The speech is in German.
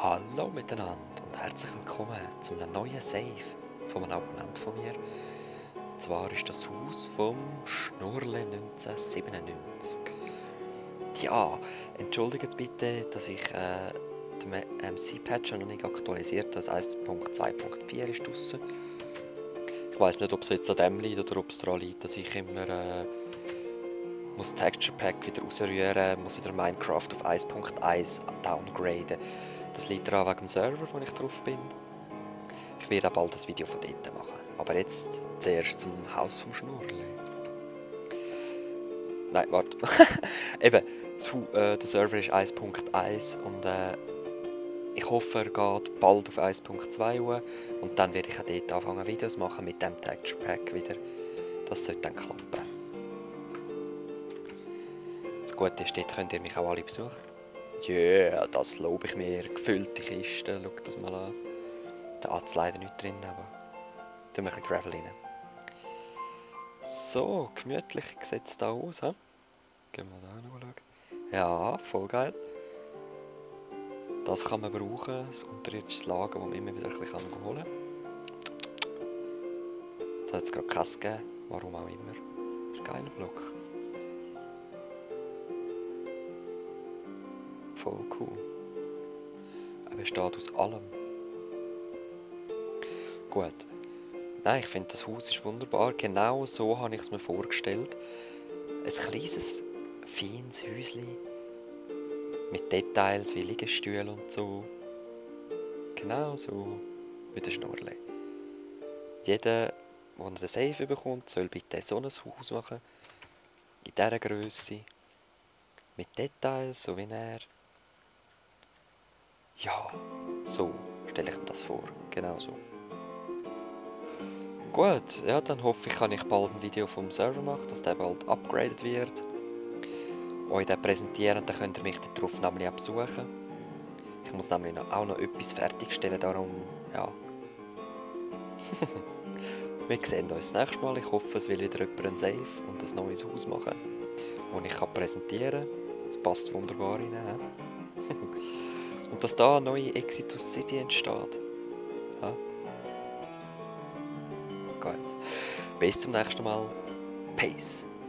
Hallo miteinander und herzlich willkommen zu einem neuen Save von einem Abonnent von mir. Und zwar ist das Haus vom Schnorrle 1997. Ja, entschuldigt bitte, dass ich den MC-Patch noch nicht aktualisiert habe. Das 1.2.4 ist draussen. Ich weiss nicht, ob es jetzt an dem liegt oder ob es daran liegt, dass ich immer muss Texture Pack wieder rausrühren, muss wieder Minecraft auf 1.1 downgraden. Das liegt daran wegen dem Server, wo ich drauf bin. Ich werde auch bald ein Video von dort machen. Aber jetzt zuerst zum Haus vom Schnorrle. Nein, warte. Eben, der Server ist 1.1 und ich hoffe, er geht bald auf 1.2 Uhr. Und dann werde ich auch dort anfangen Videos machen mit dem Texture Pack wieder. Das sollte dann klappen. Das Gute ist, dort könnt ihr mich auch alle besuchen. Ja, yeah, das lobe ich mir. Gefüllte Kiste, schau das mal an. Da hat es leider nicht drin, aber tun wir ein bisschen Gravel rein. So, gemütlich sieht es da aus. He? Gehen wir da noch schauen. Ja, voll geil. Das kann man brauchen, das unterirdische Lager, das man immer wieder ein bisschen holen kann. Es hat jetzt gerade Kasse gegeben, warum auch immer. Das ist ein geiler Block. Voll cool. Er besteht aus allem. Gut. Nein, ich finde das Haus ist wunderbar. Genau so habe ich es mir vorgestellt. Ein kleines, feines Häuschen. Mit Details wie Liegestühle und so. Genau so wie der Schnorrle. Jeder, der einen Save bekommt, soll bitte so ein Haus machen. In dieser Grösse. Mit Details, so wie er. Ja, so stelle ich mir das vor. Genau so. Gut, ja, dann hoffe ich, kann ich bald ein Video vom Server machen, dass der bald upgraded wird. Euch den präsentieren, dann könnt ihr mich darauf nämlich auch besuchen. Ich muss nämlich auch noch etwas fertigstellen, darum, ja. Wir sehen uns das nächste Mal. Ich hoffe, es will wieder jemand ein Save und ein neues Haus machen, das ich präsentieren kann. Das passt wunderbar rein. Und dass da eine neue Exitus City entsteht. Ja. Gut. Bis zum nächsten Mal. Peace.